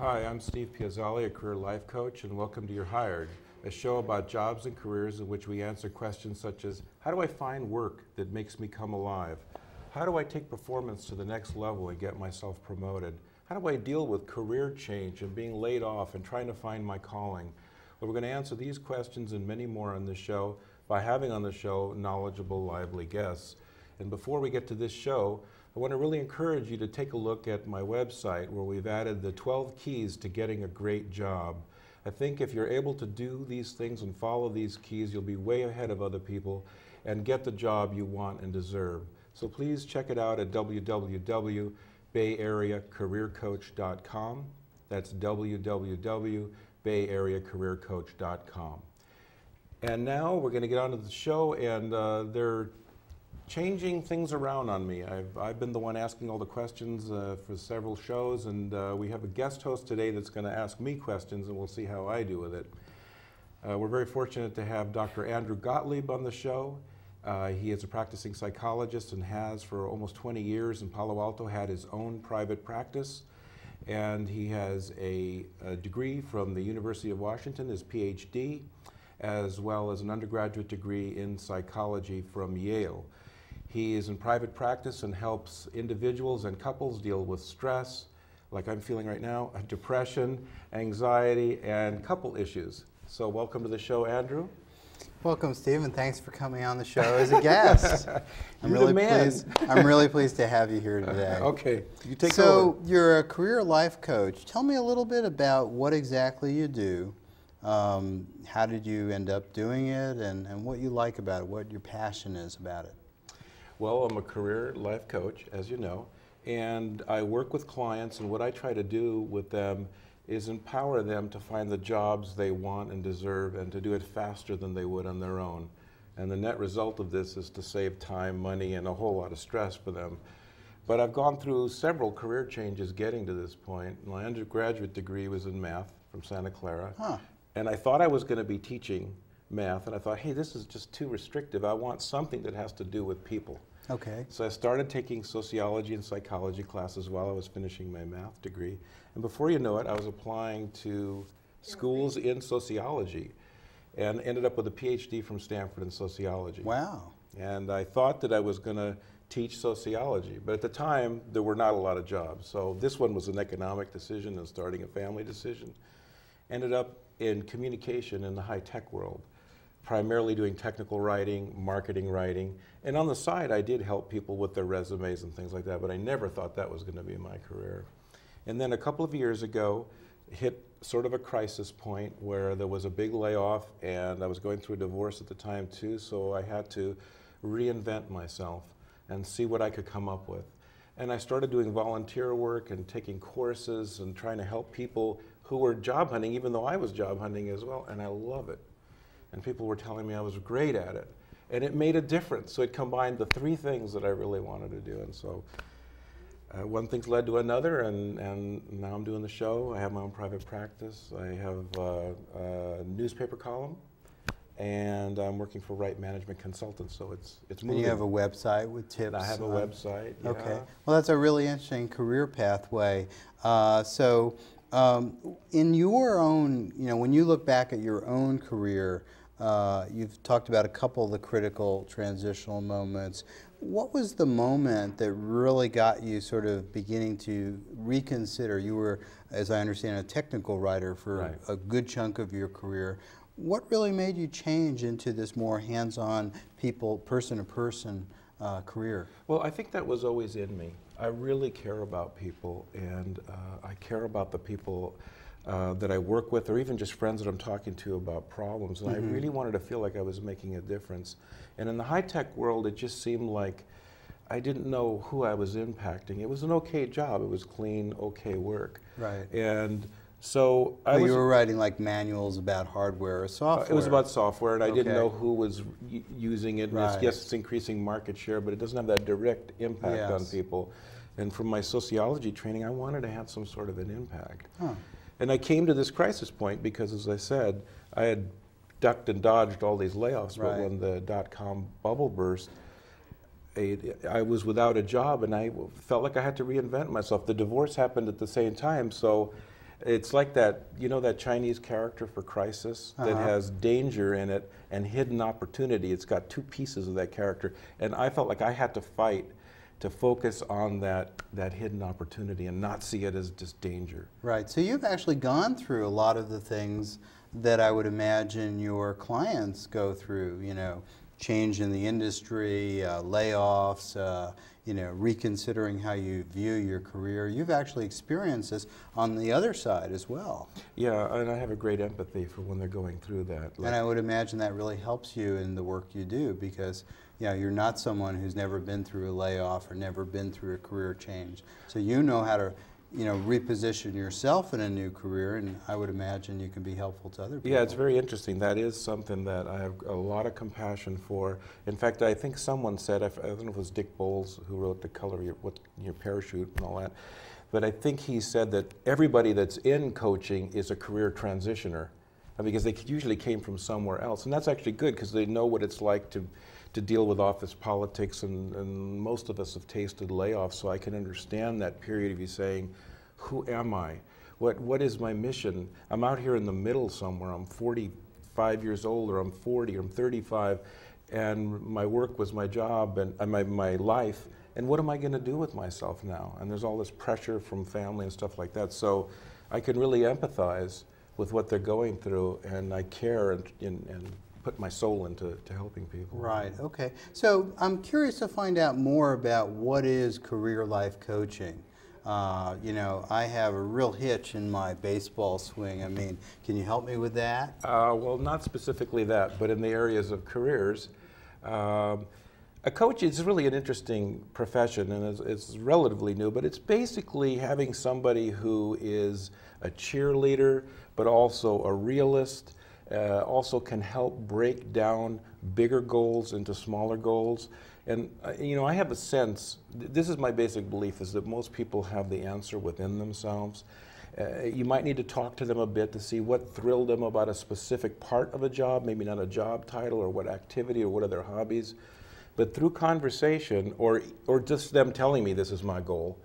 Hi, I'm Steve Piazzale, a career life coach, and welcome to You're Hired, a show about jobs and careers in which we answer questions such as, how do I find work that makes me come alive? How do I take performance to the next level and get myself promoted? How do I deal with career change and being laid off and trying to find my calling? Well, we're going to answer these questions and many more on this show by having on the show knowledgeable, lively guests. And before we get to this show, I want to really encourage you to take a look at my website where we've added the 12 keys to getting a great job. I think if you're able to do these things and follow these keys, you'll be way ahead of other people and get the job you want and deserve. So please check it out at www.bayareacareercoach.com. That's www.bayareacareercoach.com. And now we're going to get on to the show, and they're changing things around on me. I've been the one asking all the questions for several shows, and we have a guest host today that's going to ask me questions, and we'll see how I do with it. We're very fortunate to have Dr. Andrew Gottlieb on the show. He is a practicing psychologist and has for almost 20 years in Palo Alto had his own private practice, and he has a degree from the University of Washington, his Ph.D., as well as an undergraduate degree in psychology from Yale. He is in private practice and helps individuals and couples deal with stress, like I'm feeling right now, depression, anxiety, and couple issues. So welcome to the show, Andrew. Welcome, Steve, and thanks for coming on the show as a guest. I'm really pleased to have you here today. Okay, you take over. So you're a career life coach. Tell me a little bit about what exactly you do. How did you end up doing it, and what you like about it, what your passion is about it? Well, I'm a career life coach, as you know, and I work with clients, and what I try to do with them is empower them to find the jobs they want and deserve and to do it faster than they would on their own. And the net result of this is to save time, money, and a whole lot of stress for them. But I've gone through several career changes getting to this point. My undergraduate degree was in math from Santa Clara, and I thought I was going to be teaching math, and I thought, hey, this is just too restrictive. I want something that has to do with people. Okay. So I started taking sociology and psychology classes while I was finishing my math degree. And before you know it, I was applying to schools in sociology and ended up with a Ph.D. from Stanford in sociology. Wow. And I thought that I was going to teach sociology, but at the time, there were not a lot of jobs. So this one was an economic decision and starting a family decision. Ended up in communication in the high-tech world, primarily doing technical writing, marketing writing, and on the side I did help people with their resumes and things like that, but I never thought that was going to be my career. And then a couple of years ago, hit sort of a crisis point where there was a big layoff, and I was going through a divorce at the time too, so I had to reinvent myself and see what I could come up with. And I started doing volunteer work and taking courses and trying to help people who were job hunting, even though I was job hunting as well, and I love it. And people were telling me I was great at it. And it made a difference. So it combined the three things that I really wanted to do. And so one thing's led to another, and now I'm doing the show. I have my own private practice. I have a newspaper column, and I'm working for Right Management Consultants. So it's moving. And you have a website with tips? I have a website, yeah. Okay. Well, that's a really interesting career pathway. In your own, when you look back at your own career, you've talked about a couple of the critical transitional moments. What was the moment that really got you sort of beginning to reconsider? You were, as I understand, a technical writer for a good chunk of your career. What really made you change into this more hands-on, person-to-person career? Well, I think that was always in me. I really care about people, and I care about the people that I work with, or even just friends that I'm talking to about problems. And I really wanted to feel like I was making a difference. And in the high-tech world, it just seemed like I didn't know who I was impacting. It was an okay job. It was clean, okay work. Right. And so you were writing like manuals about hardware or software. It was about software, and I didn't know who was using it. And yes, it's increasing market share, but it doesn't have that direct impact on people. And from my sociology training, I wanted to have some sort of an impact. And I came to this crisis point because, as I said, I had ducked and dodged all these layoffs, but when the dot-com bubble burst, I was without a job, and I felt like I had to reinvent myself. The divorce happened at the same time, so It's like that, you know, that Chinese character for crisis that has danger in it and hidden opportunity. It's got two pieces of that character. And I felt like I had to fight to focus on that hidden opportunity and not see it as just danger. Right. So you've actually gone through a lot of the things that I would imagine your clients go through, you know, change in the industry, layoffs, you know, reconsidering how you view your career. You've actually experienced this on the other side as well. Yeah, and I have a great empathy for when they're going through that. And I would imagine that really helps you in the work you do, because you know, you're not someone who's never been through a layoff or never been through a career change. So you know how to, you know, reposition yourself in a new career, and I would imagine you can be helpful to other people. Yeah, it's very interesting. That is something that I have a lot of compassion for. In fact, I think someone said, I don't know if it was Dick Bowles who wrote The Color of Your Parachute and all that, but I think he said that everybody that's in coaching is a career transitioner, because they usually came from somewhere else. And that's actually good, because they know what it's like to deal with office politics, and most of us have tasted layoffs, so I can understand that period of you saying, who am I? What is my mission? I'm out here in the middle somewhere. I'm 45 years old, or I'm 40, or I'm 35, and my work was my job and my life, and what am I going to do with myself now? And there's all this pressure from family and stuff like that, so I can really empathize with what they're going through, and I care and put my soul into helping people. Right, okay. So I'm curious to find out more about what is career life coaching. You know, I have a real hitch in my baseball swing. I mean, can you help me with that? Well, not specifically that, but in the areas of careers. A coach is really an interesting profession, and it's relatively new, but it's basically having somebody who is a cheerleader, but also a realist, also can help break down bigger goals into smaller goals. And you know, I have a sense, this is my basic belief, is that most people have the answer within themselves. You might need to talk to them a bit to see what thrilled them about a specific part of a job, maybe not a job title, or what activity, or what are their hobbies. But through conversation, or just them telling me this is my goal,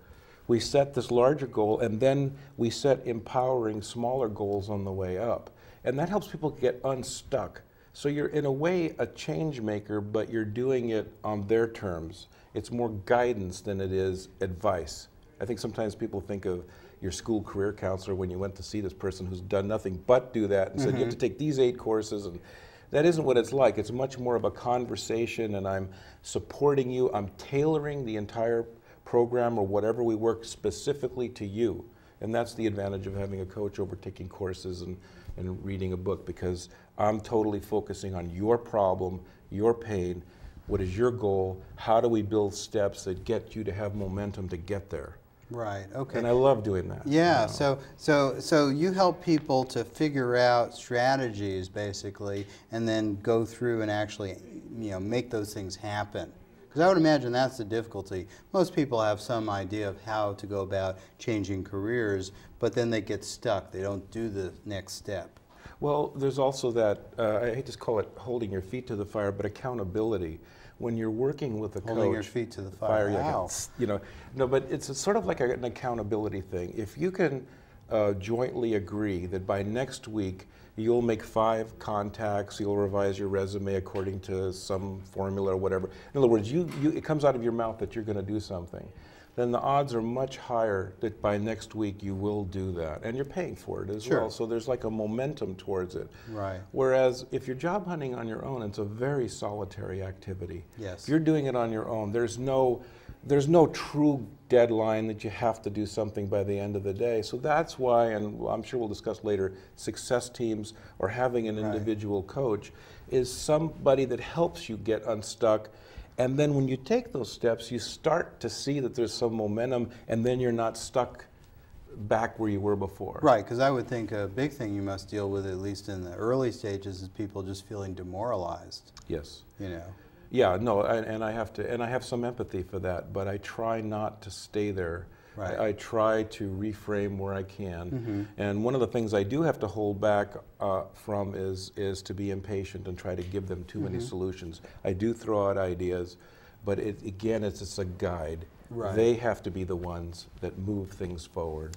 we set this larger goal, and then we set empowering smaller goals on the way up. And that helps people get unstuck. So you're in a way a change maker, but you're doing it on their terms. It's more guidance than it is advice. I think sometimes people think of your school career counselor when you went to see this person who's done nothing but do that and said you have to take these 8 courses, and that isn't what it's like. It's much more of a conversation, and I'm supporting you. I'm tailoring the entire program or whatever we work specifically to you. And that's the advantage of having a coach over taking courses and reading a book, because I'm totally focusing on your problem, your pain, what is your goal, how do we build steps that get you to have momentum to get there. Right, okay. And I love doing that. Yeah, you know. So you help people to figure out strategies, basically, and then go through and actually, you know, make those things happen. Because I would imagine that's the difficulty. Most people have some idea of how to go about changing careers, but then they get stuck. They don't do the next step. Well, there's also that, I hate to call it holding your feet to the fire, but accountability. When you're working with a coach. Holding your feet to the fire. Wow. You know, no, but it's sort of like an accountability thing. If you can jointly agree that by next week you'll make 5 contacts, you'll revise your resume according to some formula or whatever. In other words, it comes out of your mouth that you're going to do something. Then the odds are much higher that by next week you will do that. And you're paying for it as well. So there's like a momentum towards it. Right. Whereas if you're job hunting on your own, it's a very solitary activity. Yes. If you're doing it on your own, there's no true deadline that you have to do something by the end of the day. So that's why, and I'm sure we'll discuss later, success teams or having an individual coach is somebody that helps you get unstuck. And then when you take those steps, you start to see that there's some momentum, and then you're not stuck back where you were before. Right, because I would think a big thing you must deal with, at least in the early stages, is people just feeling demoralized. Yes. You know. Yeah, no, and I have some empathy for that, but I try not to stay there. Right. I try to reframe where I can. And one of the things I do have to hold back from is to be impatient and try to give them too many solutions. I do throw out ideas, but again, it's just a guide. Right. They have to be the ones that move things forward.